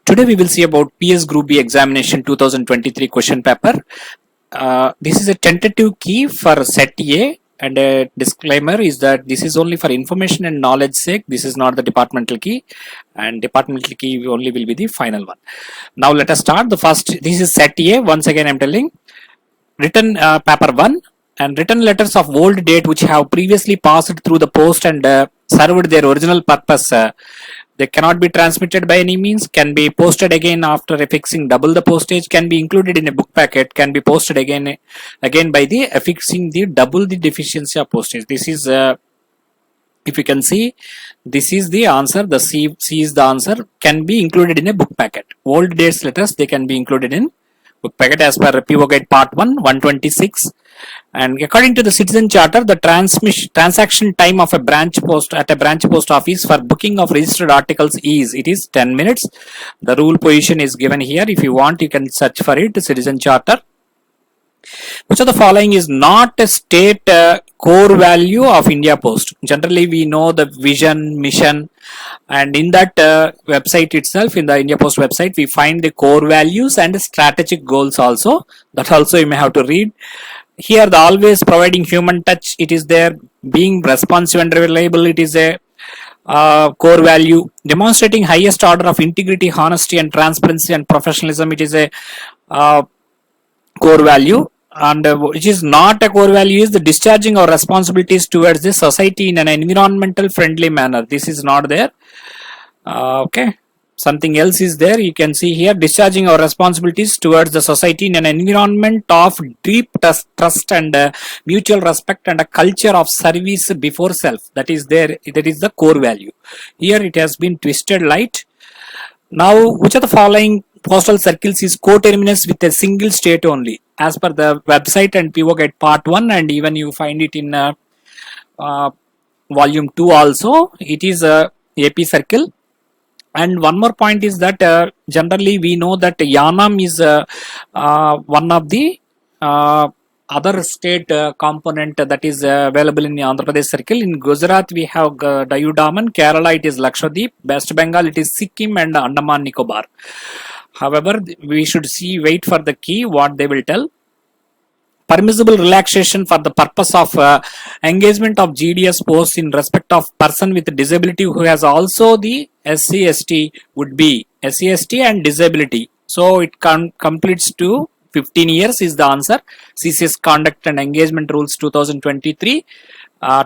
Today we will see about PS Group B examination 2023 question paper. This is a tentative key for set A, and a disclaimer is that this is only for information and knowledge sake. This is not the departmental key, and departmental key only will be the final one. Now let us start the first. This is set A. Once again I am telling written paper 1 and written letters of old date which have previously passed through the post and served their original purpose. They cannot be transmitted by any means, can be posted again after affixing double the postage, can be included in a book packet, can be posted again by the affixing the double the deficiency of postage. This is if you can see, this is the answer. The C is the answer. Can be included in a book packet. Old dates letters, they can be included in book packet as per PO Guide Part 1 126. And according to the Citizen Charter, the transaction time of a branch post at a branch post office for booking of registered articles is 10 minutes. The rule position is given here. If you want, you can search for it. Citizen Charter. Which of the following is not a state core value of India Post? Generally, we know the vision, mission, and in that website itself, in the India Post website, we find the core values and strategic goals also. That also you may have to read. Here, the always providing human touch, it is there. Being responsive and reliable, it is a core value. Demonstrating highest order of integrity, honesty, and transparency and professionalism, it is a core value. And which is not a core value is the discharging our responsibilities towards the society in an environmental friendly manner. This is not there. Okay. Something else is there. You can see here, discharging our responsibilities towards the society in an environment of deep trust and mutual respect and a culture of service before self. That is there. That is the core value. Here it has been twisted light. Now, which of the following postal circles is co-terminus with a single state only? As per the website and PO Guide Part 1, and even you find it in Volume 2 also, it is a AP circle. And one more point is that generally we know that Yanam is one of the other state component that is available in the Andhra Pradesh circle. In Gujarat we have Dayu Daman, Kerala it is Lakshadweep, West Bengal it is Sikkim and Andaman Nicobar. However, we should wait for the key what they will tell. Permissible relaxation for the purpose of engagement of GDS posts in respect of person with disability who has also the SC/ST would be SC/ST and disability. So it completes to 15 years is the answer. CCS Conduct and Engagement Rules 2023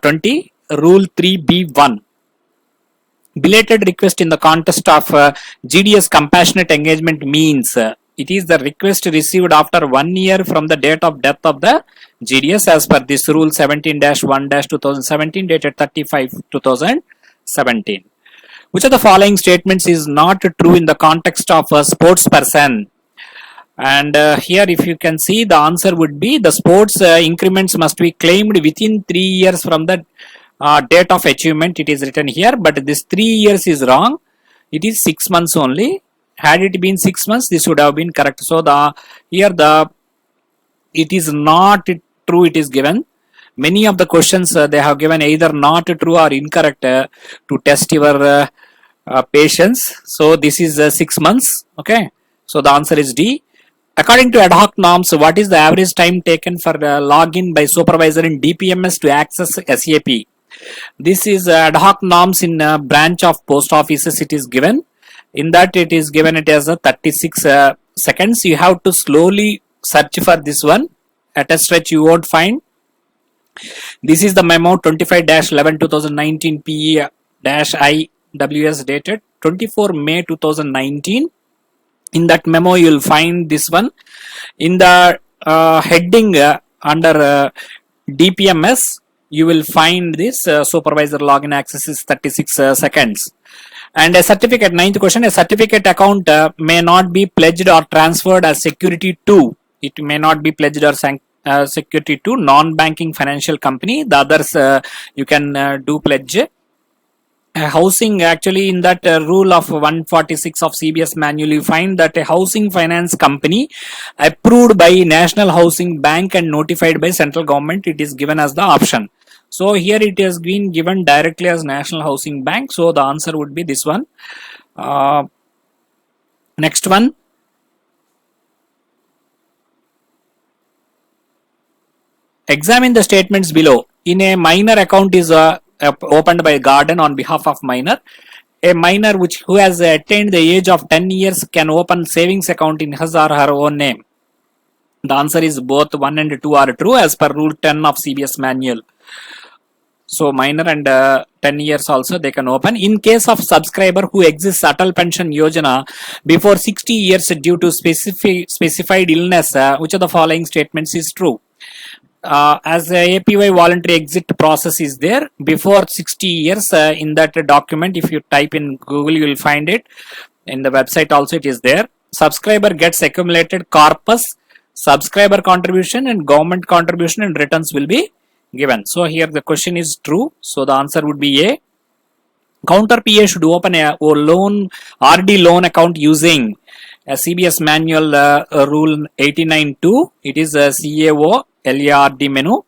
20 Rule 3B1. Belated request in the context of GDS compassionate engagement means it is the request received after 1 year from the date of death of the GDS as per this rule 17-1-2017 dated 35/2017. Which of the following statements is not true in the context of a sports person? And here if you can see, the answer would be the sports increments must be claimed within 3 years from the date of achievement. It is written here, but this 3 years is wrong. It is 6 months only. Had it been 6 months, this would have been correct. So it is not true. It is given. Many of the questions they have given either not true or incorrect to test your patience. So this is 6 months. Okay. So the answer is D. According to ad hoc norms, what is the average time taken for login by supervisor in DPMS to access SAP? This is ad hoc norms in branch of post offices. It is given. In that it is given it as a 36 seconds. You have to slowly search for this one. At a stretch you won't find. This is the memo 25-11-2019 PE-IWS dated 24 May 2019. In that memo you will find this one. In the heading under DPMS you will find this supervisor login access is 36 seconds. And a certificate, 9th question, a certificate account may not be pledged or transferred as security to. It may not be pledged or security to non-banking financial company. The others you can do pledge. Housing, actually in that rule of 146 of CBS manual, you find that a housing finance company approved by National Housing Bank and notified by central government, it is given as the option. So here it has been given directly as National Housing Bank. So the answer would be this one. Next one. Examine the statements below. In a minor, account is opened by a guardian on behalf of minor. A minor who has attained the age of 10 years can open savings account in his or her own name. The answer is both 1 and 2 are true as per rule 10 of CBS manual. So minor and 10 years also they can open. In case of subscriber who exists Atal Pension Yojana before 60 years due to specified illness, which of the following statements is true? As a APY voluntary exit process is there before 60 years in that document. If you type in Google, you will find it. In the website also it is there. Subscriber gets accumulated corpus, subscriber contribution and government contribution, and returns will be given. So here the question is true. So the answer would be A. Counter PA should open a loan RD loan account using a CBS manual rule 89.2. It is a CAO LARD menu.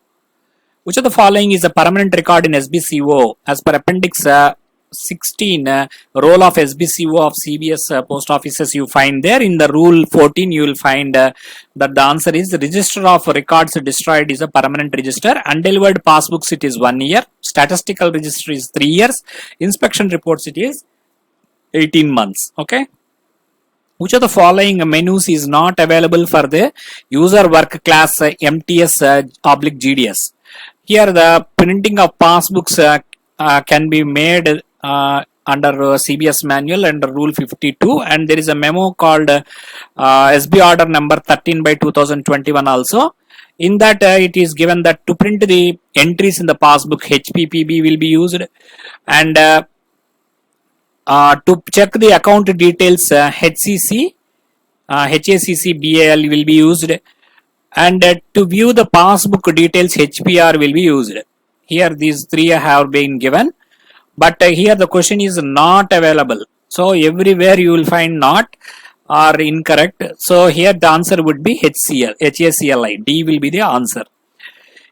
Which of the following is a permanent record in SBCO? As per Appendix 16, role of SBCO of CBS post offices you find there. In the rule 14 you will find that the answer is register of records destroyed is a permanent register. Undelivered passbooks it is 1 year. Statistical register is 3 years. Inspection reports it is 18 months. Okay. Which of the following menus is not available for the user work class MTS oblique GDS? Here the printing of passbooks can be made under CBS manual under rule 52, and there is a memo called SB order number 13/2021 also. In that it is given that to print the entries in the passbook HPPB will be used, and to check the account details HCC, HACC BAL will be used, and to view the passbook details HPR will be used. Here these three have been given, but here the question is not available. So everywhere you will find not or incorrect. So here the answer would be HCL, HACLI. D will be the answer.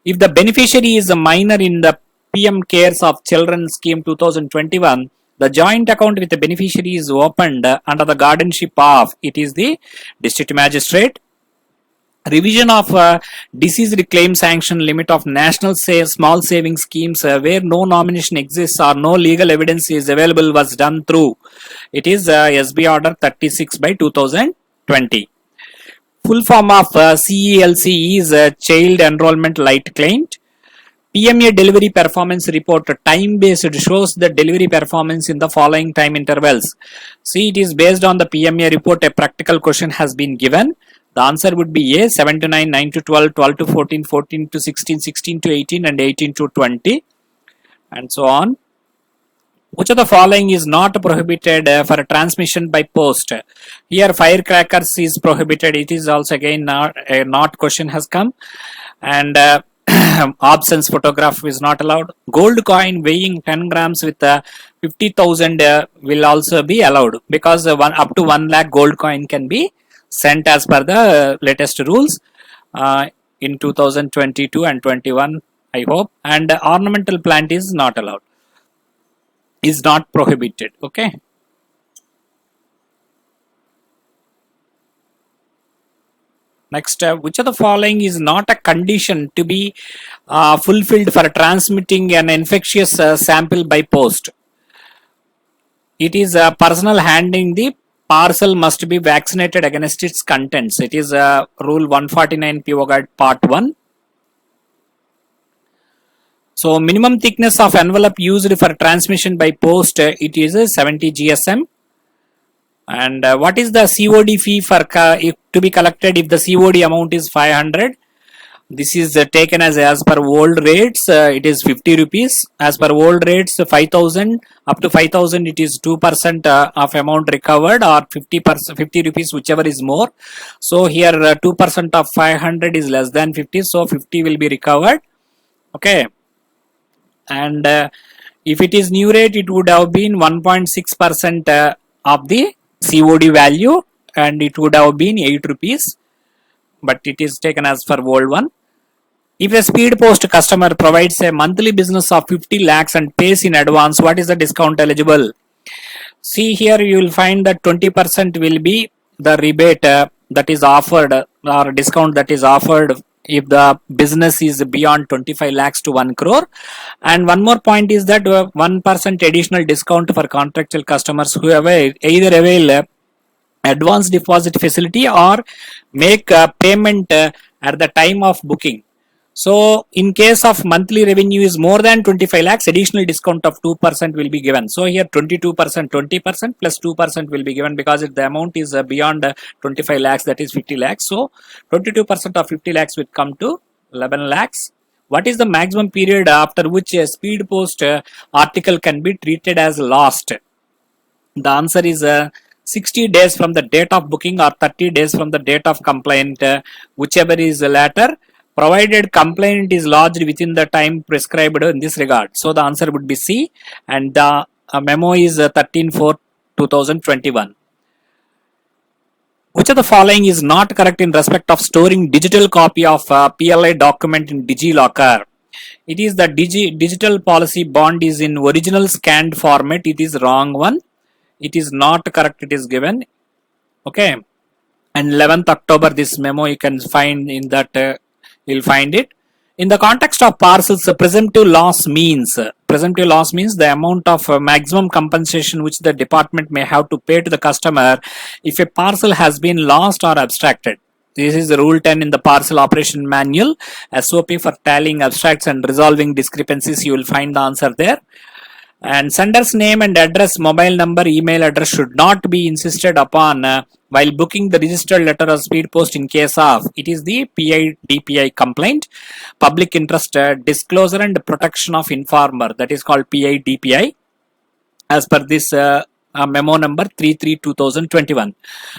If the beneficiary is a minor in the PM Cares of Children Scheme 2021, the joint account with the beneficiary is opened under the guardianship of, it is the district magistrate. Revision of deceased claim sanction limit of national small savings schemes where no nomination exists or no legal evidence is available was done through, it is SB order 36/2020. Full form of CELC is Child Enrollment Light Client. PMA delivery performance report time based shows the delivery performance in the following time intervals. See, it is based on the PMA report. A practical question has been given. The answer would be A, 7 to 9, 9 to 12, 12 to 14, 14 to 16, 16 to 18 and 18 to 20 and so on. Which of the following is not prohibited for transmission by post? Here firecrackers is prohibited. It is also again not question has come, and absence photograph is not allowed. Gold coin weighing 10 grams with 50,000 will also be allowed, because up to 1 lakh gold coin can be sent as per the latest rules in 2022 and 21, I hope. And ornamental plant is not allowed, is not prohibited. Okay. Next, which of the following is not a condition to be fulfilled for transmitting an infectious sample by post? It is personal handling the parcel must be vaccinated against its contents. It is rule 149 PO Guide part 1. So minimum thickness of envelope used for transmission by post, it is 70 GSM. And what is the COD fee for to be collected if the COD amount is 500? This is taken as per old rates. It is 50 rupees. As per old rates, 5,000 up to 5,000, it is 2% of amount recovered, or 50 rupees, whichever is more. So here 2% of 500 is less than 50. So 50 will be recovered. Okay. And if it is new rate, it would have been 1.6% of the COD value, and it would have been 8 rupees. But it is taken as for old one. If a speed post customer provides a monthly business of 50 lakhs and pays in advance, what is the discount eligible? See here, you will find that 20% will be the rebate that is offered or discount that is offered if the business is beyond 25 lakhs to 1 crore. And one more point is that 1% additional discount for contractual customers who either avail advance deposit facility or make payment at the time of booking. So in case of monthly revenue is more than 25 lakhs, additional discount of 2% will be given. So here 22%, 20% plus 2% will be given because if the amount is beyond 25 lakhs, that is 50 lakhs. So 22% of 50 lakhs will come to 11 lakhs. What is the maximum period after which a speed post article can be treated as lost? The answer is 60 days from the date of booking or 30 days from the date of complaint, whichever is latter, provided complaint is lodged within the time prescribed in this regard. So the answer would be C, and the memo is 13/4/2021. Which of the following is not correct in respect of storing digital copy of PLI document in DigiLocker? It is the digital policy bond is in original scanned format. It is wrong one. It is not correct. It is given. Okay. And 11th October, this memo you can find in that, you'll find it. In the context of parcels, presumptive loss means the amount of maximum compensation which the department may have to pay to the customer if a parcel has been lost or abstracted. This is Rule 10 in the Parcel Operation Manual, SOP for tallying abstracts and resolving discrepancies. You will find the answer there. And sender's name and address, mobile number, email address should not be insisted upon while booking the registered letter or speed post in case of, it is the PIDPI complaint, public interest disclosure and protection of informer, that is called PIDPI, as per this memo number 33/2021.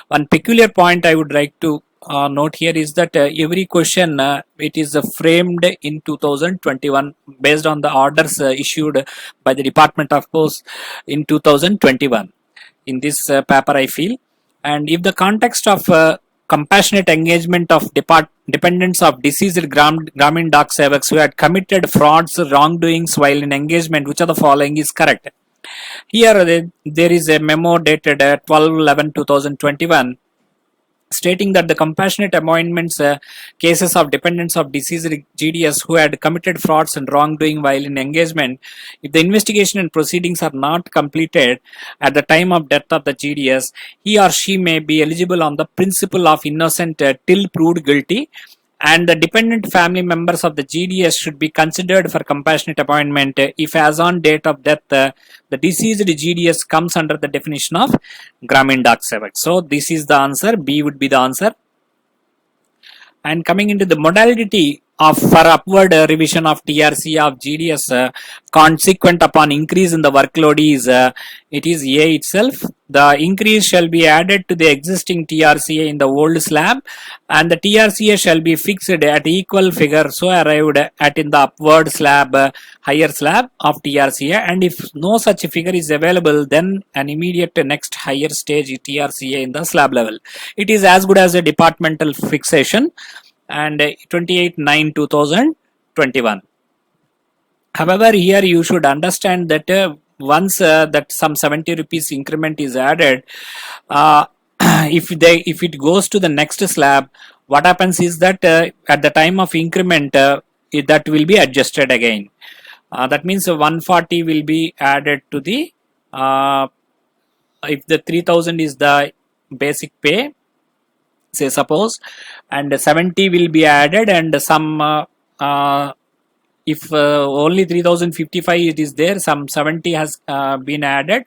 One peculiar point I would like to note here is that every question it is framed in 2021 based on the orders issued by the Department of Post in 2021 in this paper, I feel. And if the context of compassionate engagement of dependents of deceased Gramin Dak Sevaks who had committed frauds, wrongdoings while in engagement, which of the following is correct? Here there is a memo dated 12/11/2021 stating that the compassionate appointments cases of dependents of deceased GDS who had committed frauds and wrongdoing while in engagement, if the investigation and proceedings are not completed at the time of death of the GDS, he or she may be eligible on the principle of innocent till proved guilty, and the dependent family members of the GDS should be considered for compassionate appointment if as on date of death the deceased GDS comes under the definition of Gramin Dak Sevak. So this is the answer. B would be the answer. And coming into the modality of for upward revision of TRC of GDS consequent upon increase in the workload is it is A itself. The increase shall be added to the existing TRCA in the old slab, and the TRCA shall be fixed at equal figure so arrived at in the upward slab higher slab of TRCA, and if no such figure is available, then an immediate next higher stage TRCA in the slab level. It is as good as a departmental fixation, and 28/9/2021. However, here you should understand that once that some 70 rupees increment is added, if it goes to the next slab, what happens is that at the time of increment that will be adjusted again. That means 140 will be added to the if the 3000 is the basic pay, say suppose, and 70 will be added, and some if only 3055 it is there, some 70 has been added,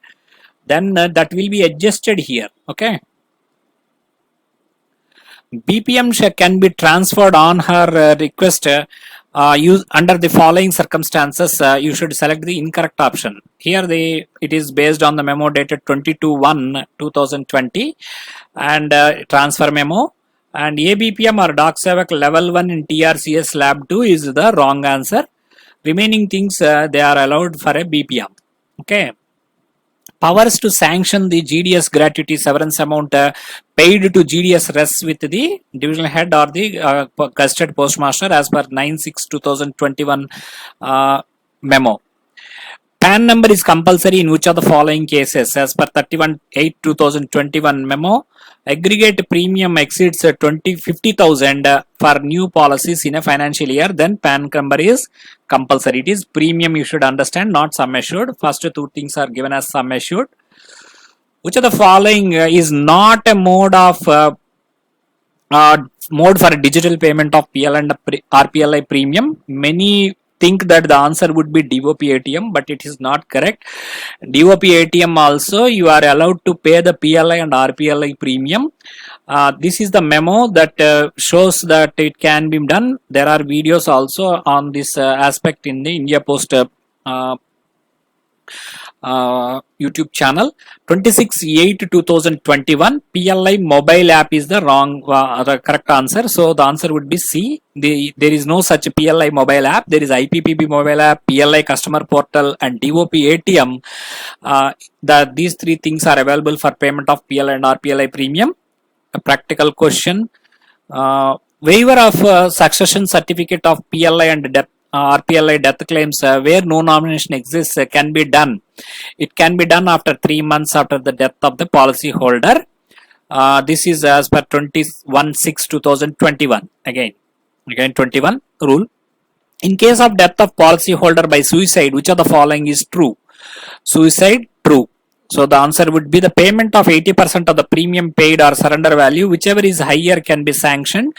then that will be adjusted here. Okay. BPM can be transferred on her request under the following circumstances. You should select the incorrect option. Here it is based on the memo dated 22/1/2020 and transfer memo, and ABPM or Dak Sevak level 1 in TRCS slab 2 is the wrong answer. Remaining things they are allowed for a BPM. Okay. Powers to sanction the GDS gratuity severance amount paid to GDS rests with the divisional head or the gazetted postmaster as per 9/6/2021 memo. PAN number is compulsory in which of the following cases? As per 31/8/2021 memo, aggregate premium exceeds 50,000 for new policies in a financial year, then PAN number is compulsory. It is premium, you should understand, not sum assured. First two things are given as sum assured. Which of the following is not a mode for digital payment of PL and RPLI premium? Many think that the answer would be DOP ATM, but it is not correct. DOP ATM also you are allowed to pay the PLI and RPLI premium. This is the memo that shows that it can be done. There are videos also on this aspect in the India Post YouTube channel. 26/8/2021 PLI mobile app is the the correct answer. So the answer would be C. There is no such PLI mobile app. There is IPPB mobile app, PLI customer portal, and DOP ATM. These three things are available for payment of PLI and RPLI premium. A practical question: waiver of succession certificate of PLI and RPLI death claims where no nomination exists can be done. It can be done after 3 months after the death of the policy holder. This is as per 21/6/2021. Again 21 rule. In case of death of policy holder by suicide, which of the following is true? Suicide, true. So the answer would be the payment of 80% of the premium paid or surrender value, whichever is higher, can be sanctioned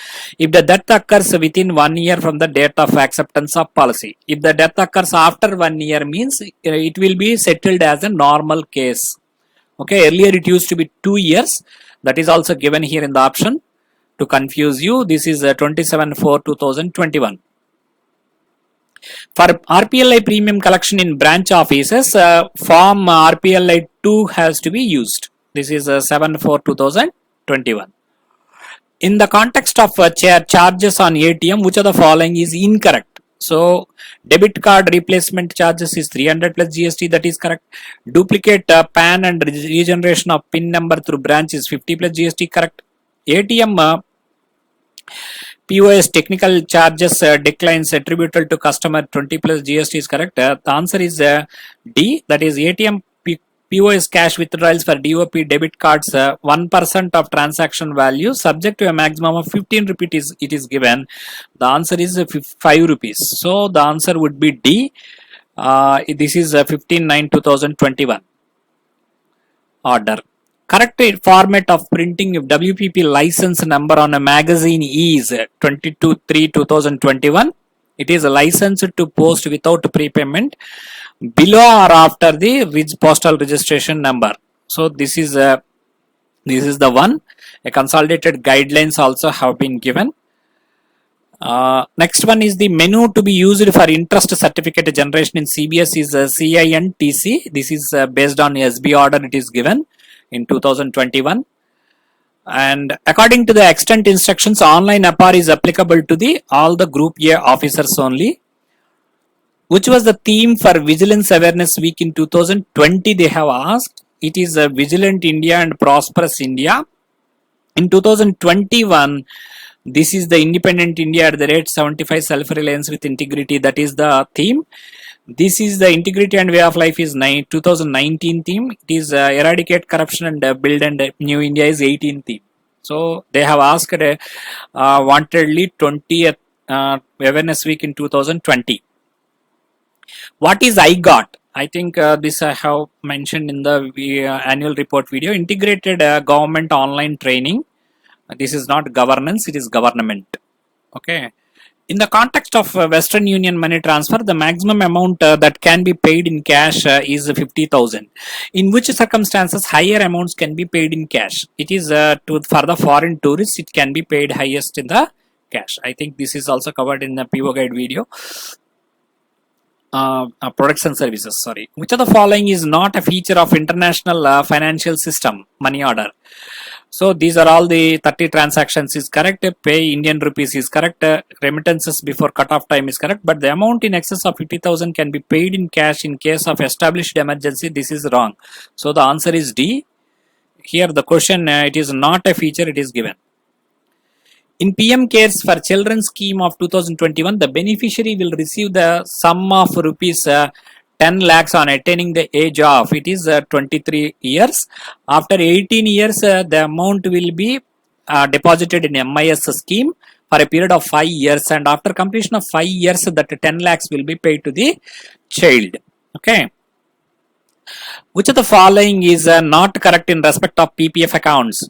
if the death occurs within 1 year from the date of acceptance of policy. If the death occurs after 1 year, means it will be settled as a normal case. Okay, earlier it used to be 2 years. That is also given here in the option to confuse you. This is 27/4/2021. For RPLI premium collection in branch offices, form RPLI 2 has to be used. This is 7/4/2021. In the context of charges on ATM, which of the following is incorrect? So debit card replacement charges is 300 plus GST, that is correct. Duplicate PAN and regeneration of PIN number through branch is 50 plus GST, correct. ATM POS technical charges declines attributable to customer 20 plus GST is correct. The answer is D, that is ATM POS cash withdrawals for DOP debit cards 1% of transaction value subject to a maximum of 15 rupees it is given. The answer is 5 rupees. So the answer would be D. This is 15/9/2021 order. Correct format of printing of WPP license number on a magazine is 22/3/2021. It is a license to post without prepayment below or after the postal registration number. So this is the one. A consolidated guidelines also have been given. Next one is the menu to be used for interest certificate generation in CBS is CINTC. This is based on SB order it is given in 2021, and according to the extent instructions, online APAR is applicable to all the Group A officers only. Which was the theme for Vigilance Awareness Week in 2020? They have asked. It is a Vigilant India and Prosperous India. In 2021, this is the Independent India at the rate 75 self-reliance with integrity. That is the theme. This is the Integrity and Way of Life is 2019 theme. It is Eradicate Corruption and Build and New India is 18 theme. So they have asked wantedly 20th Awareness Week in 2020. What is IGOT? I think this I have mentioned in the annual report video. Integrated Government Online Training. This is not governance, it is government. Okay. In the context of Western Union money transfer, the maximum amount that can be paid in cash is 50,000. In which circumstances higher amounts can be paid in cash? It is for the foreign tourists, it can be paid highest in the cash. I think this is also covered in the PO guide video. Products and services, sorry. Which of the following is not a feature of international financial system? Money order. So these are all the 30 transactions is correct. Pay Indian rupees is correct. Remittances before cutoff time is correct. But the amount in excess of 50,000 can be paid in cash in case of established emergency. This is wrong. So the answer is D. Here the question it is not a feature, it is given. In PM Cares for Children scheme of 2021, the beneficiary will receive the sum of rupees 10 lakhs on attaining the age of, it is 23 years. After 18 years, the amount will be deposited in MIS scheme for a period of 5 years, and after completion of 5 years, that 10 lakhs will be paid to the child. Okay. Which of the following is not correct in respect of PPF accounts?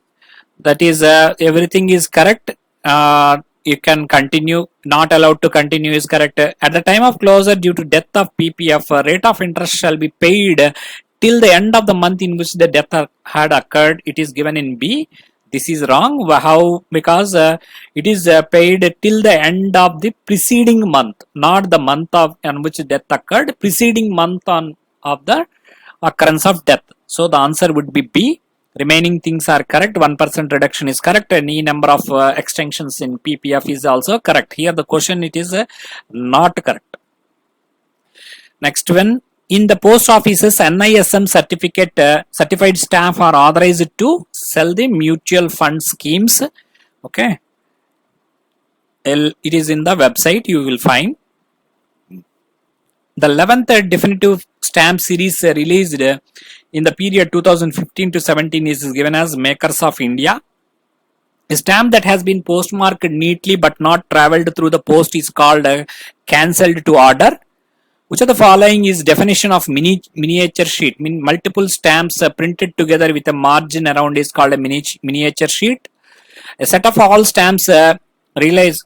That is, everything is correct. You can continue. Not allowed to continue is correct. At the time of closure due to death of PPF, rate of interest shall be paid till the end of the month in which the death had occurred. It is given in B. This is wrong. How? Because it is paid till the end of the preceding month, not the month of on which death occurred. Preceding month of the occurrence of death. So the answer would be B. Remaining things are correct. 1% reduction is correct. Any number of extensions in PPF is also correct. Here the question it is not correct. Next one. In the post offices, NISM certified staff are authorized to sell the mutual fund schemes. Okay. It is in the website. You will find. The 11th definitive stamp series released in the period 2015 to 17 is given as Makers of India. A stamp that has been postmarked neatly but not travelled through the post is called cancelled to order. Which of the following is definition of miniature sheet? Multiple stamps printed together with a margin around is called a miniature sheet. A set of all stamps released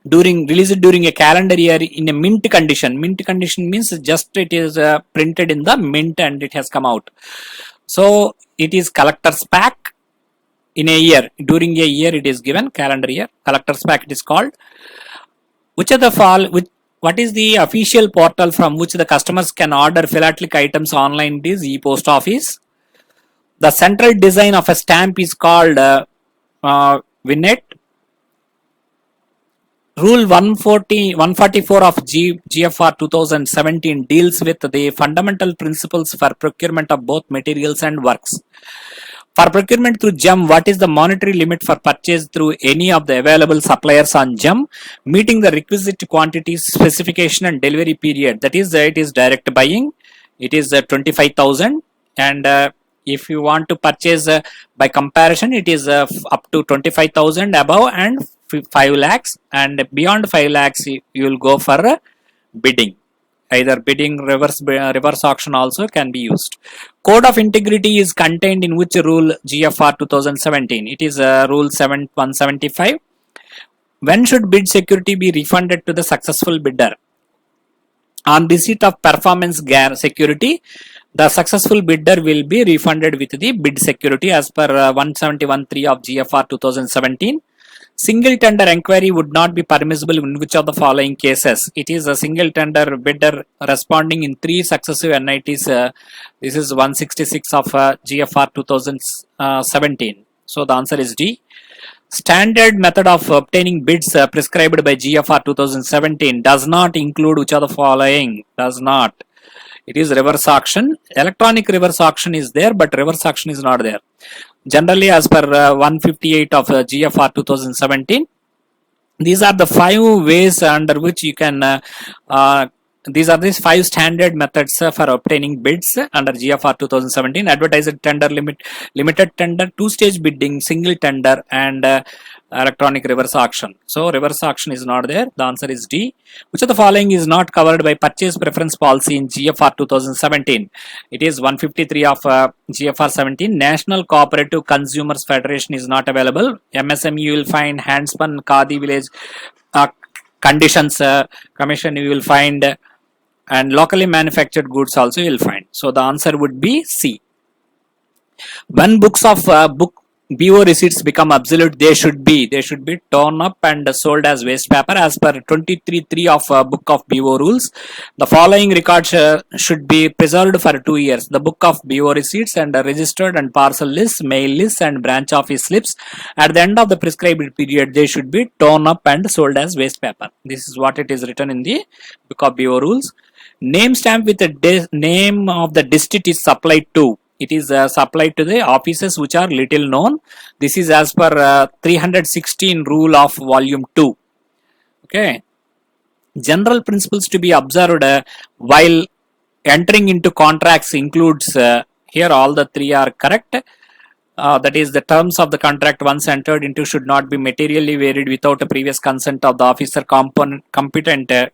during a calendar year in a mint condition. Mint condition means just it is printed in the mint and it has come out. So it is collector's pack in a year. During a year it is given, calendar year. Collector's pack it is called. Which of the what is the official portal from which the customers can order philately items online? It is e-post office. The central design of a stamp is called vignette. Rule 144 of GFR 2017 deals with the fundamental principles for procurement of both materials and works. For procurement through GEM, what is the monetary limit for purchase through any of the available suppliers on GEM, meeting the requisite quantities, specification and delivery period? That is, it is direct buying. It is 25,000, and if you want to purchase by comparison, it is up to 25,000 above and 5 lakhs, and beyond 5 lakhs you will go for bidding. Either bidding, reverse auction also can be used. Code of integrity is contained in which rule? GFR 2017. It is rule 175. When should bid security be refunded to the successful bidder? On receipt of performance security, the successful bidder will be refunded with the bid security as per 171.3 of GFR 2017. Single tender inquiry would not be permissible in which of the following cases? It is a single tender bidder responding in 3 successive NITs. This is 166 of GFR 2017. So the answer is D. Standard method of obtaining bids prescribed by GFR 2017 does not include which of the following? Does not. It is reverse auction. Electronic reverse auction is there, but reverse auction is not there. Generally, as per 158 of GFR 2017, these are the 5 ways under which you can these 5 standard methods for obtaining bids under GFR 2017: advertised tender, limited tender, 2-stage bidding, single tender, and electronic reverse auction. So reverse auction is not there. The answer is D. Which of the following is not covered by purchase preference policy in GFR 2017? It is 153 of GFR 17. National Cooperative Consumers Federation is not available. MSME you will find, handspun, Khadi village conditions commission you will find, and locally manufactured goods also you will find. So the answer would be C. When books of BO receipts become obsolete, they should be torn up and sold as waste paper as per 23.3 of Book of BO rules. The following records should be preserved for 2 years. The Book of BO receipts and registered and parcel lists, mail lists and branch office slips. At the end of the prescribed period, they should be torn up and sold as waste paper. This is what it is written in the Book of BO rules. Name stamp with the name of the district is supplied to. It is supplied to the offices which are little known. This is as per 316 rule of volume 2. Okay. General principles to be observed while entering into contracts includes, here all the three are correct. That is, the terms of the contract once entered into should not be materially varied without a previous consent of the officer competent to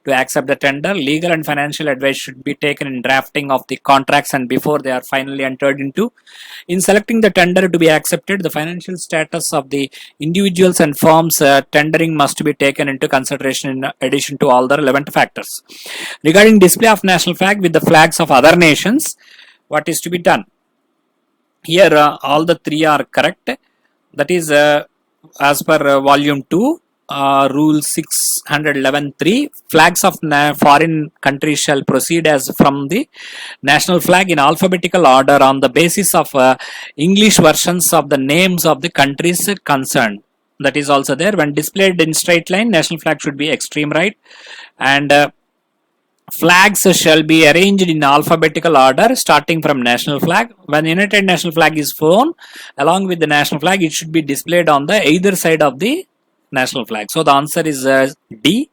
accept the tender. Legal and financial advice should be taken in drafting of the contracts and before they are finally entered into. In selecting the tender to be accepted, the financial status of the individuals and firms tendering must be taken into consideration in addition to all the relevant factors. Regarding display of national flag with the flags of other nations, what is to be done? Here all the three are correct. That is as per volume 2 rule 611.3, flags of foreign countries shall proceed as from the national flag in alphabetical order on the basis of English versions of the names of the countries concerned. That is also there. When displayed in straight line, national flag should be extreme right, and flags shall be arranged in alphabetical order starting from national flag. When United National flag is flown along with the national flag, it should be displayed on the either side of the national flag. So the answer is D.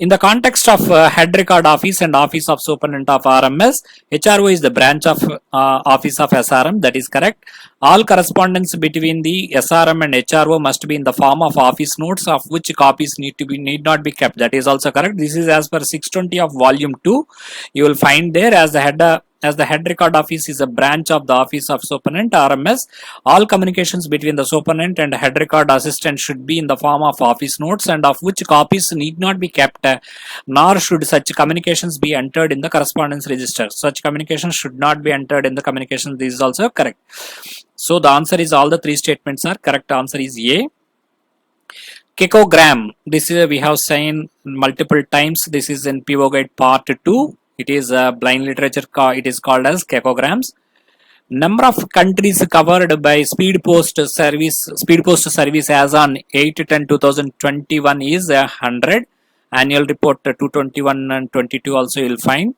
In the context of Head Record Office and Office of Superintendent of RMS, HRO is the branch of Office of SRM. That is correct. All correspondence between the SRM and HRO must be in the form of office notes, of which copies need not be kept. That is also correct. This is as per 620 of volume 2. You will find there as the Head Record Office is a branch of the Office of Superintendent RMS. All communications between the Superintendent and Head Record Assistant should be in the form of office notes, and of which copies need not be kept, nor should such communications be entered in the correspondence register. Such communications should not be entered in the communications. This is also correct. So the answer is all the three statements are correct. Answer is A. Kekogram. This is we have seen multiple times. This is in PO Guide Part 2. It is blind literature. It is called as kekograms. Number of countries covered by Speed Post Service as on 8/10/2021 is 100. Annual report 221 and 22 also you will find.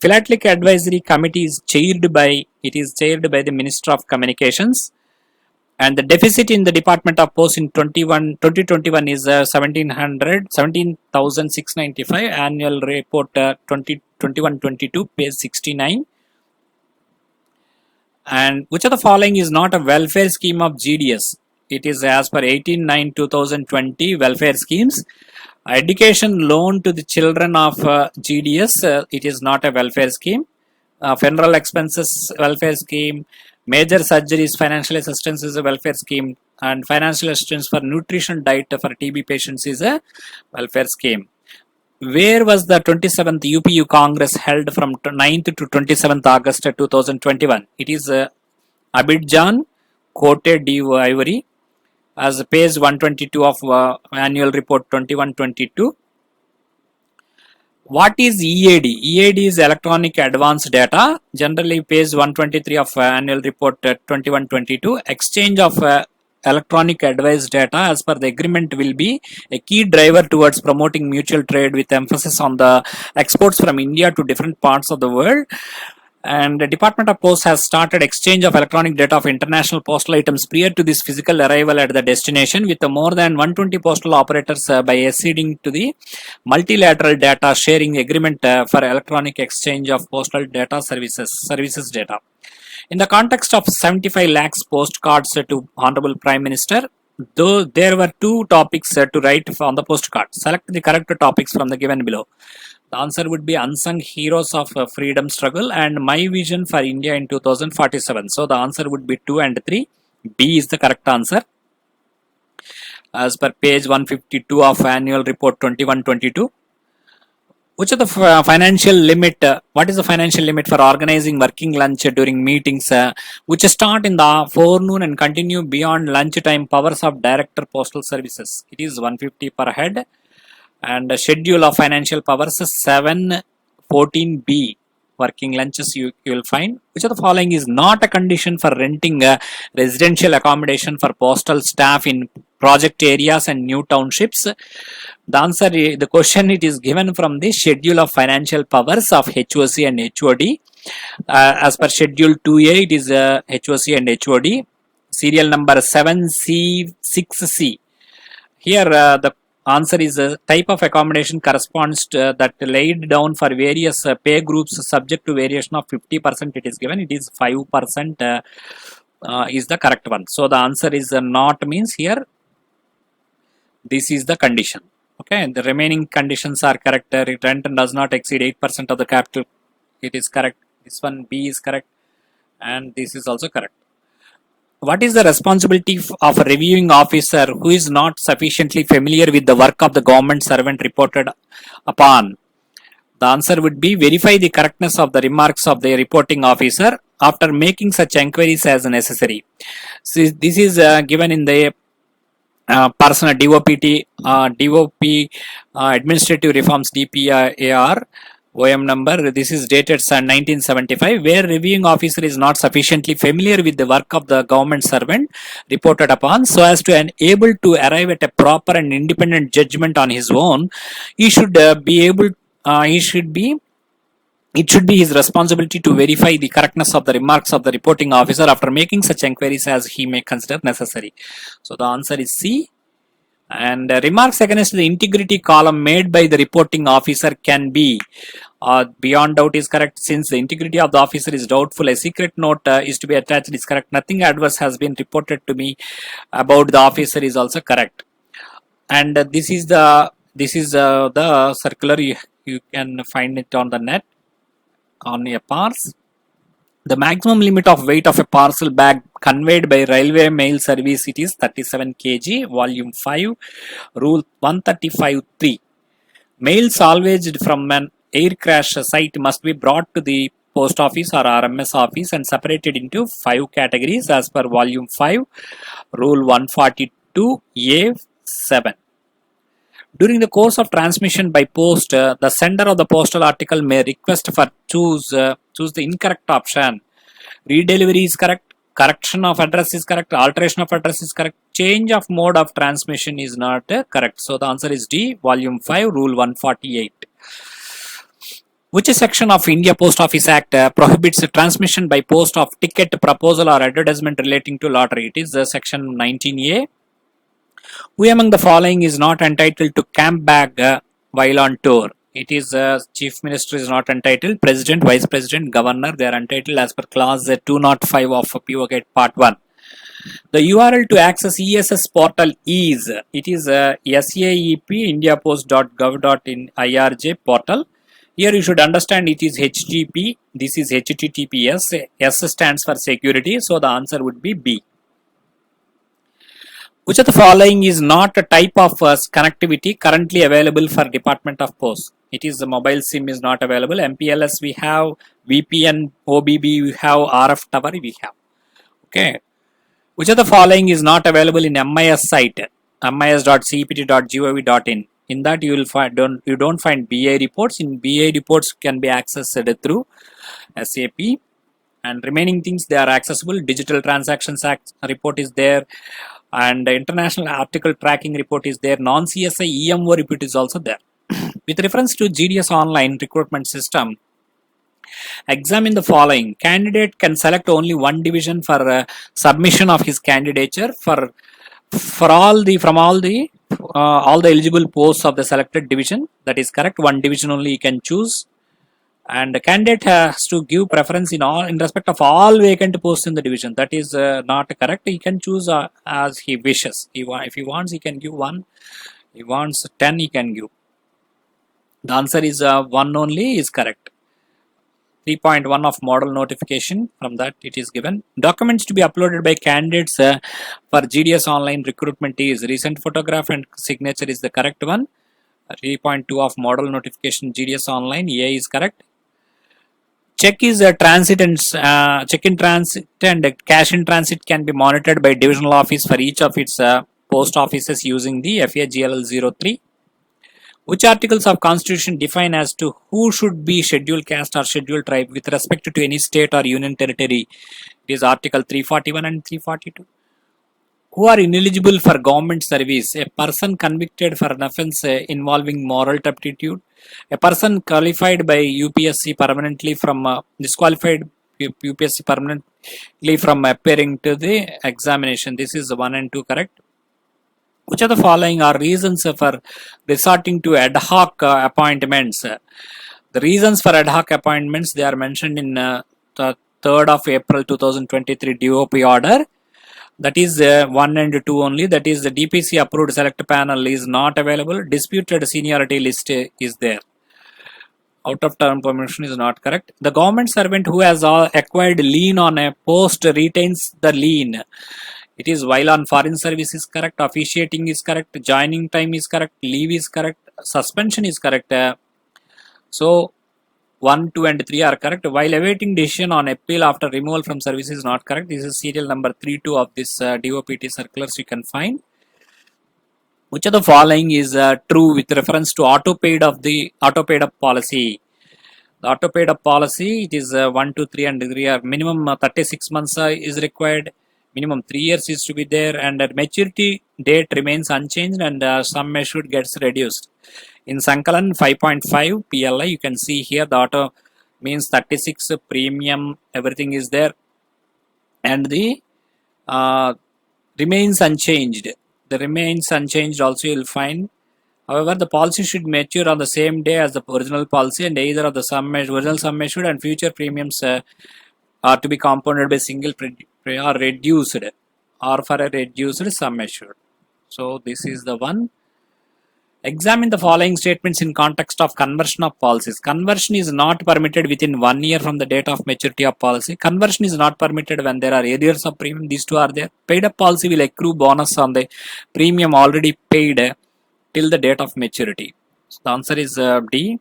Philately Advisory Committee is chaired by the Minister of Communications, and the deficit in the Department of Post in 2021 is 17,695. Annual report 2021-22, page 69. And which of the following is not a welfare scheme of GDS? It is as per 18/9/2020 welfare schemes. Education loan to the children of GDS, it is not a welfare scheme. Funeral expenses welfare scheme. Major surgeries financial assistance is a welfare scheme, and financial assistance for nutrition diet for TB patients is a welfare scheme. Where was the 27th UPU Congress held from 9th to 27th August 2021? It is Abidjan, Cote d'Ivoire, as page 122 of annual report 21-22. What is EAD? EAD is electronic advance data. Generally, page 123 of annual report 21-22. Exchange of electronic advice data as per the agreement will be a key driver towards promoting mutual trade with emphasis on the exports from India to different parts of the world. And the Department of Post has started exchange of electronic data of international postal items prior to this physical arrival at the destination, with more than 120 postal operators by acceding to the multilateral data sharing agreement for electronic exchange of postal data services data. In the context of 75 lakhs postcards to Honorable Prime Minister, though there were two topics to write on the postcard. Select the correct topics from the given below. The answer would be unsung heroes of freedom struggle and my vision for India in 2047. So the answer would be 2 and 3. B is the correct answer. As per page 152 of annual report 21-22. Which is the financial limit? What is the financial limit for organizing working lunch during meetings which start in the forenoon and continue beyond lunch time? Powers of Director Postal Services. It is 150 per head. And schedule of financial powers 714B. Working lunches you will find. Which of the following is not a condition for renting residential accommodation for postal staff in project areas and new townships? The answer, the question, it is given from the schedule of financial powers of HOC and HOD. As per schedule 2A, it is HOC and HOD. Serial number 7C6C. Here the Answer is type of accommodation corresponds to that laid down for various pay groups subject to variation of 50%. It is given. It is 5% is the correct one. So the answer is not means here. This is the condition. Okay, and the remaining conditions are correct. Rent does not exceed 8% of the capital. It is correct. This one B is correct, and this is also correct. What is the responsibility of a reviewing officer who is not sufficiently familiar with the work of the government servant reported upon? The answer would be verify the correctness of the remarks of the reporting officer after making such enquiries as necessary. So this is given in the personal DOP Administrative Reforms DPIR OM number. This is dated 1975, where reviewing officer is not sufficiently familiar with the work of the government servant reported upon so as to able to arrive at a proper and independent judgment on his own. He should be able. It should be his responsibility to verify the correctness of the remarks of the reporting officer after making such enquiries as he may consider necessary. So the answer is C. And remarks against the integrity column made by the reporting officer can be beyond doubt is correct. Since the integrity of the officer is doubtful, a secret note is to be attached is correct. Nothing adverse has been reported to me about the officer is also correct. And this is the circular. You can find it on the net on a parcel. The maximum limit of weight of a parcel bag conveyed by railway mail service it is 37 kg, volume 5, rule 135.3. Mail salvaged from an air crash site must be brought to the post office or RMS office and separated into 5 categories as per volume 5, rule 142A7. During the course of transmission by post, the sender of the postal article may request for choose the incorrect option. Redelivery is correct, correction of address is correct, alteration of address is correct, change of mode of transmission is not correct. So the answer is D, volume 5, rule 148. Which section of India Post Office Act prohibits transmission by post of ticket, proposal or advertisement relating to lottery? It is section 19A. Who among the following is not entitled to camp bag while on tour? It is Chief Minister is not entitled, President, Vice President, Governor, they are entitled as per clause 205 of PO Gate Part 1. The URL to access ESS portal is, it is SAEP indiapost.gov.in IRJ portal. Here you should understand it is HTTP, this is HTTPS, S stands for security, so the answer would be B. Which of the following is not a type of connectivity currently available for Department of Post? It is the mobile SIM is not available. MPLS we have, VPN, OBB we have, RF tower we have. Okay. Which of the following is not available in MIS site? mis.cept.gov.in. In that you will find you don't find BA reports. In BA reports can be accessed through SAP, and remaining things they are accessible. Digital Transactions Act report is there. And the international article tracking report is there. Non-CSI EMO report is also there. With reference to GDS online recruitment system, examine the following. Candidate can select only one division for submission of his candidature for all the eligible posts of the selected division. That is correct. One division only he can choose. And the candidate has to give preference in respect of all vacant posts in the division. That is not correct. He can choose as he wishes. If he wants, he can give 1. He wants 10, he can give. The answer is 1 only is correct. 3.1 of model notification, from that it is given. Documents to be uploaded by candidates for GDS online recruitment is recent photograph and signature is the correct one. 3.2 of model notification GDS online, A is correct. Check is a transit and check in transit and cash in transit can be monitored by divisional office for each of its post offices using the FAGLL 03. Which articles of Constitution define as to who should be scheduled caste or scheduled tribe with respect to any state or union territory? It is Article 341 and 342. Who are ineligible for government service? A person convicted for an offence involving moral turpitude. A person qualified by UPSC permanently from disqualified UPSC permanently from appearing to the examination. This is 1 and 2 correct. Which of the following are reasons for resorting to ad hoc appointments? The reasons for ad hoc appointments, they are mentioned in the 3rd of April 2023 DOP order. That is 1 and 2 only. That is the DPC approved select panel is not available. Disputed seniority list is there. Out of term permission is not correct. The government servant who has acquired lien on a post retains the lien. It is while on foreign service is correct, officiating is correct, joining time is correct, leave is correct, suspension is correct. So 1, 2 and 3 are correct. While awaiting decision on appeal after removal from service is not correct. This is serial number 32 of this DOPT circulars you can find. Which of the following is true with reference to auto-paid up policy? The auto-paid up policy, it is 1, 2, 3 and 3 are minimum 36 months is required. Minimum 3 years is to be there, and maturity date remains unchanged, and sum assured gets reduced. In Sankalan 5.5 PLI, you can see here the auto means 36 premium, everything is there, and the remains unchanged. The remains unchanged also you will find. However, the policy should mature on the same day as the original policy, and either of the original sum assured and future premiums are to be compounded by single or reduced or for a reduced sum assured. So this is the one. Examine the following statements in context of conversion of policies. Conversion is not permitted within 1 year from the date of maturity of policy. Conversion is not permitted when there are arrears of premium. These two are there. Paid up policy will accrue bonus on the premium already paid till the date of maturity. So the answer is D.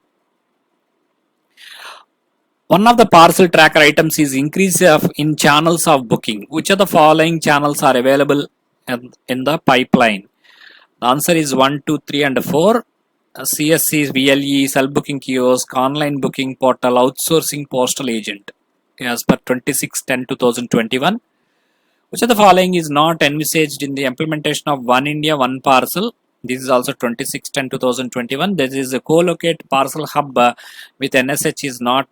One of the parcel tracker items is increase in channels of booking. Which of the following channels are available in the pipeline? The answer is 1, 2, 3 and 4. CSC, VLE, self-booking kiosk, online booking portal, outsourcing postal agent as per 26/10/2021. Which of the following is not envisaged in the implementation of One India, One Parcel? This is also 26/10/2021. This is a co-locate parcel hub with NSH is not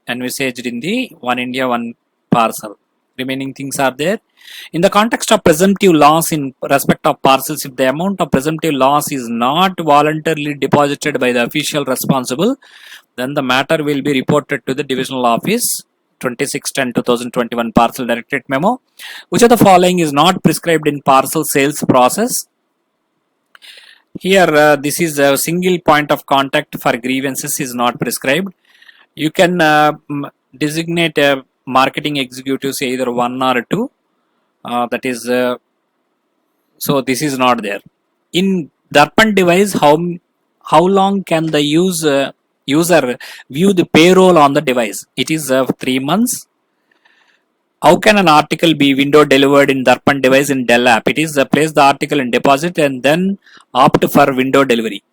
envisaged in the One India, One Parcel. Remaining things are there. In the context of presumptive loss in respect of parcels, if the amount of presumptive loss is not voluntarily deposited by the official responsible, then the matter will be reported to the divisional office. 26/10/2021 parcel directorate memo. Which of the following is not prescribed in parcel sales process? Here this is a single point of contact for grievances is not prescribed. You can designate marketing executives either 1 or 2. That is so this is not there. In Darpan device, how long can the user view the payroll on the device? It is 3 months. How can an article be window delivered in Darpan device in Dell app? It is place the article in deposit and then opt for window delivery.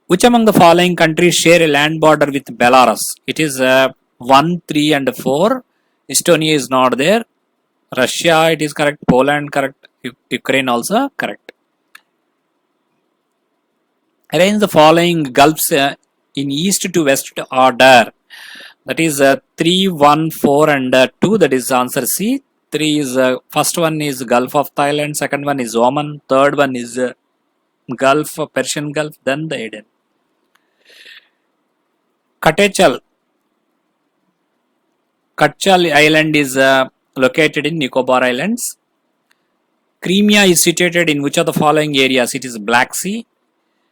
Which among the following countries share a land border with Belarus? It is 1, 3 and 4. Estonia is not there. Russia, it is correct. Poland, correct. Ukraine also correct. Arrange the following gulfs in east to west order. That is 3, 1, 4 and 2. That is answer C. 3 is first one is Gulf of Thailand. Second one is Oman. Third one is Gulf, Persian Gulf. Then the Aden. Katechal Island is located in Nicobar Islands. Crimea is situated in which of the following areas? It is Black Sea.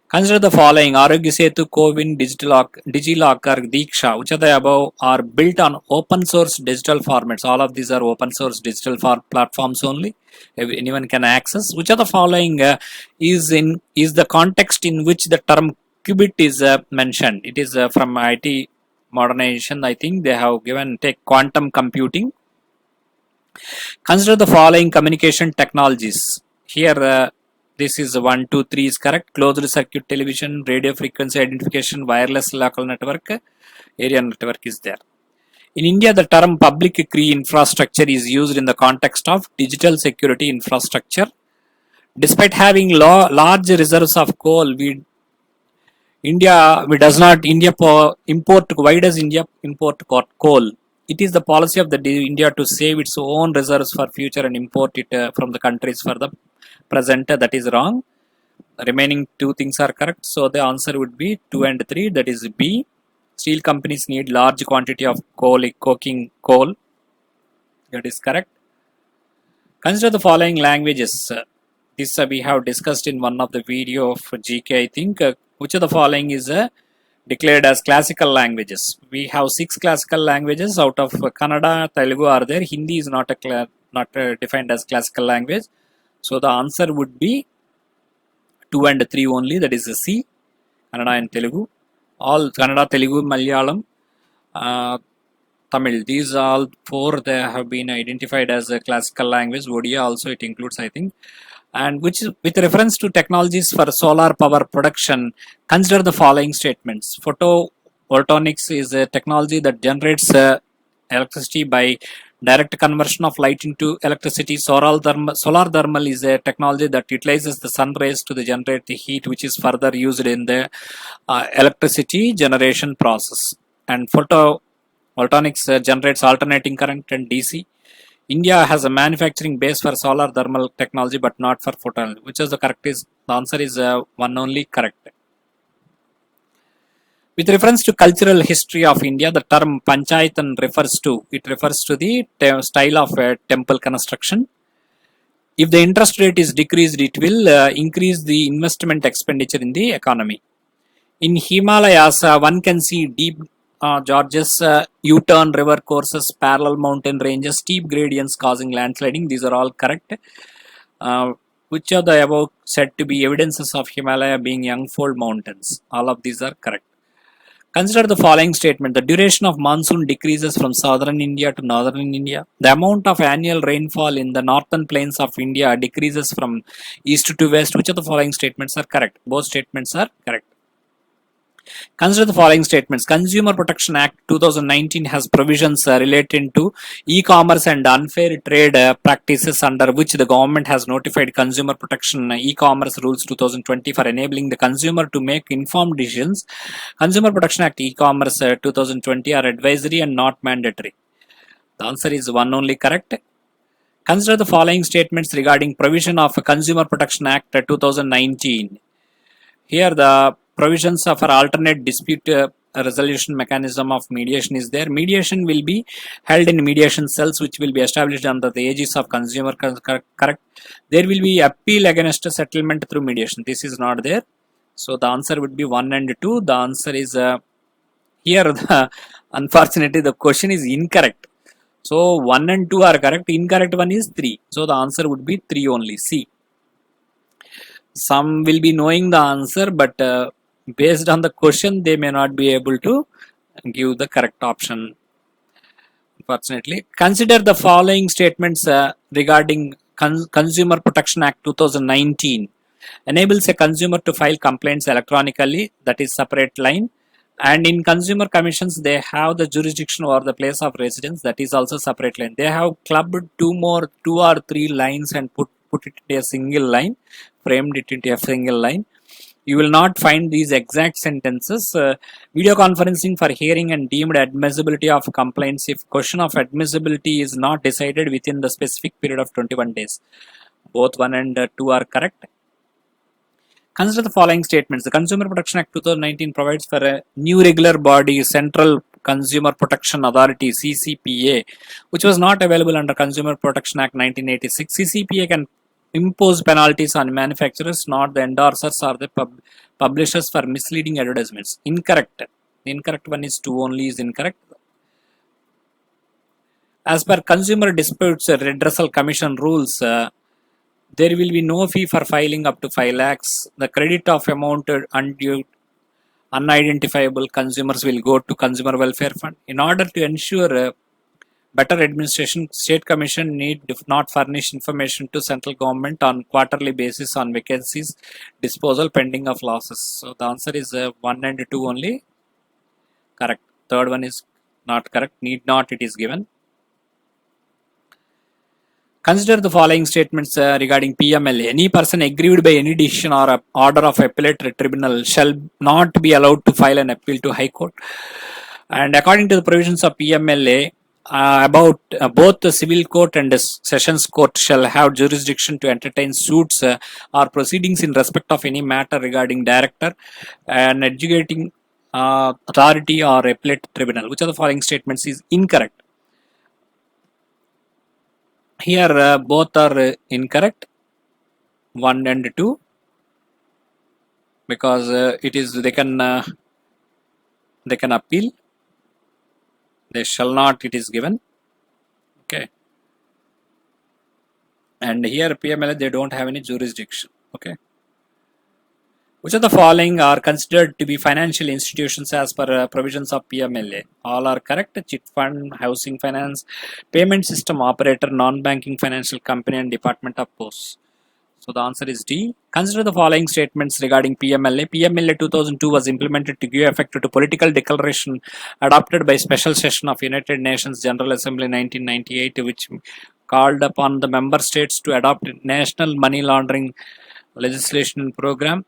Consider the following: Arogya Setu, Cowin, Digilocker, Diksha. Which of the above are built on open source digital formats? All of these are open source digital platforms only. Anyone can access. Which of the following is the context in which the term qubit is mentioned? It is from IT modernization. I think they have given take quantum computing. Consider the following communication technologies. Here this is 1, 2, 3 is correct. Closed circuit television, radio frequency identification, wireless local network, area network is there. In India, the term public key infrastructure is used in the context of digital security infrastructure. Despite having large reserves of coal, India does not import. Why does India import coal? It is the policy of the India to save its own reserves for future and import it from the countries for the present, that is wrong. Remaining two things are correct, so the answer would be 2 and 3, that is B. Steel companies need large quantity of coking coal, that is correct. Consider the following languages. This we have discussed in one of the video of GK, I think. Which of the following is declared as classical languages? We have 6 classical languages. Out of Kannada, Telugu are there. Hindi is not defined as classical language. So the answer would be 2 and 3 only, that is C, Kannada and Telugu. All Kannada, Telugu, Malayalam, Tamil, these all 4 they have been identified as a classical language. Odia also it includes, I think. And which is with reference to technologies for solar power production, consider the following statements. Photovoltaics is a technology that generates electricity by direct conversion of light into electricity. Solar thermal is a technology that utilizes the sun rays to generate the heat, which is further used in the electricity generation process. And photovoltaics generates alternating current and DC. India has a manufacturing base for solar thermal technology, but not for photon. Which is the correct? The answer is 1 only correct. With reference to cultural history of India, the term Panchayatan refers to the style of temple construction. If the interest rate is decreased, it will increase the investment expenditure in the economy. In Himalayas, one can see deep gorges, U-turn river courses, parallel mountain ranges, steep gradients causing landsliding. These are all correct. Which of the above said to be evidences of Himalaya being young-fold mountains? All of these are correct. Consider the following statement. The duration of monsoon decreases from southern India to northern India. The amount of annual rainfall in the northern plains of India decreases from east to west. Which of the following statements are correct? Both statements are correct. Consider the following statements. Consumer Protection Act 2019 has provisions related to e-commerce and unfair trade practices, under which the government has notified Consumer Protection e-commerce rules 2020 for enabling the consumer to make informed decisions. Consumer Protection Act e-commerce 2020 are advisory and not mandatory. The answer is 1 only correct. Consider the following statements regarding provision of Consumer Protection Act 2019. Here the provisions of our alternate dispute resolution mechanism of mediation is there. Mediation will be held in mediation cells, which will be established under the aegis of consumer. Correct. There will be appeal against a settlement through mediation. This is not there. So the answer would be 1 and 2. The answer is here. Unfortunately, the question is incorrect. So 1 and 2 are correct. Incorrect one is 3. So the answer would be 3 only. C. Some will be knowing the answer, but based on the question, they may not be able to give the correct option. Unfortunately, consider the following statements regarding Consumer Protection Act 2019. Enables a consumer to file complaints electronically, that is separate line. And in consumer commissions, they have the jurisdiction over the place of residence, that is also separate line. They have clubbed 2 or 3 lines and put it into a single line, framed it into a single line. You will not find these exact sentences. Video conferencing for hearing and deemed admissibility of complaints if question of admissibility is not decided within the specific period of 21 days. Both 1 and 2 are correct. Consider the following statements. The Consumer Protection Act 2019 provides for a new regular body, Central Consumer Protection Authority, CCPA, which was not available under Consumer Protection Act 1986. CCPA can impose penalties on manufacturers, not the endorsers or the publishers, for misleading advertisements. Incorrect. The incorrect one is 2 only is incorrect. As per Consumer Disputes Redressal Commission rules, there will be no fee for filing up to 5 lakhs. The credit of amount undue unidentifiable consumers will go to Consumer Welfare Fund. In order to ensure better administration, State Commission need not furnish information to central government on quarterly basis on vacancies, disposal, pending of losses. So the answer is 1 and 2 only correct. Third one is not correct. Need not, it is given. Consider the following statements regarding PMLA. Any person aggrieved by any decision or order of appellate tribunal shall not be allowed to file an appeal to High Court. And according to the provisions of PMLA, about both the civil court and the sessions court shall have jurisdiction to entertain suits or proceedings in respect of any matter regarding director and adjudicating authority or appellate tribunal. Which of the following statements is incorrect? Here both are incorrect, 1 and 2, because it is they can appeal. They shall not, it is given. Okay. And here PMLA, they don't have any jurisdiction. Okay. Which of the following are considered to be financial institutions as per provisions of PMLA? All are correct. Chit fund, housing finance, payment system operator, non-banking financial company, and Department of Posts. So the answer is D. Consider the following statements regarding PMLA. PMLA 2002 was implemented to give effect to political declaration adopted by special session of United Nations General Assembly 1998, which called upon the member states to adopt national money laundering legislation and program.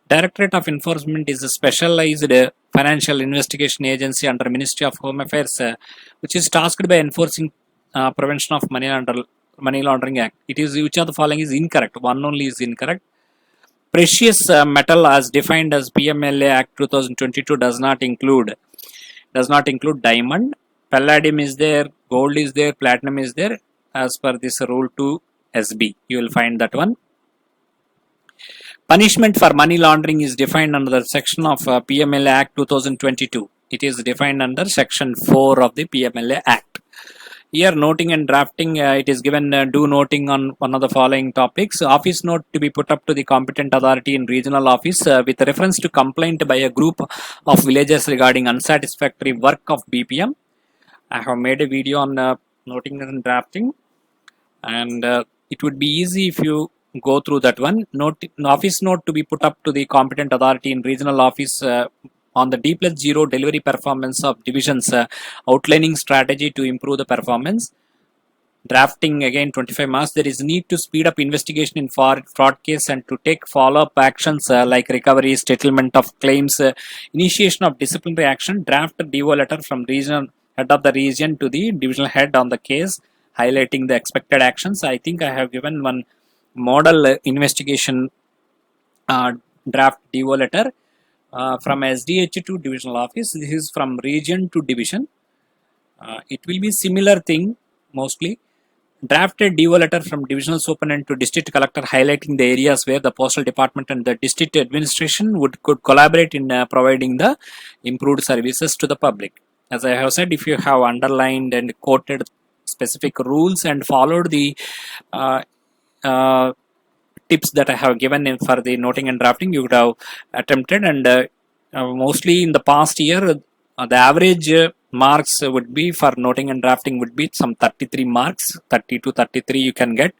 Directorate of Enforcement is a specialized financial investigation agency under Ministry of Home Affairs, which is tasked by enforcing prevention of money laundering act. It is which of the following is incorrect? One only is incorrect. Precious metal as defined as PMLA Act 2022 does not include diamond. Palladium is there, gold is there, platinum is there. As per this rule 2 SB, you will find that one. Punishment for money laundering is defined under the section of PMLA Act 2022. It is defined under section 4 of the PMLA Act. Here noting and drafting, it is given do noting on one of the following topics. Office note to be put up to the competent authority in regional office with reference to complaint by a group of villages regarding unsatisfactory work of BPM. I have made a video on noting and drafting, and it would be easy if you go through that one. Office note to be put up to the competent authority in regional office on the D+0 delivery performance of divisions, outlining strategy to improve the performance. Drafting again 25 marks. There is need to speed up investigation in fraud case and to take follow-up actions like recovery, settlement of claims, initiation of disciplinary action. Draft a DO letter from regional head of the region to the divisional head on the case, highlighting the expected actions. I think I have given one model investigation draft DO letter from SDH to divisional office. This is from region to division. It will be similar thing mostly. Drafted DO letter from divisional superintendent to district collector, highlighting the areas where the postal department and the district administration could collaborate in providing the improved services to the public. As I have said, if you have underlined and quoted specific rules and followed the tips that I have given in for the noting and drafting, you would have attempted. And mostly in the past year, the average marks would be for noting and drafting would be some 33 marks, 30 to 33 you can get.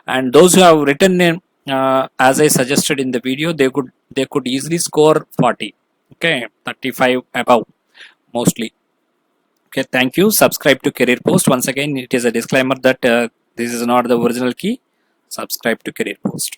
And those who have written in, as I suggested in the video, they could easily score 40. Okay, 35 above mostly. Okay, thank you. Subscribe to Career Post. Once again, it is a disclaimer that this is not the original key. Subscribe to Career Post.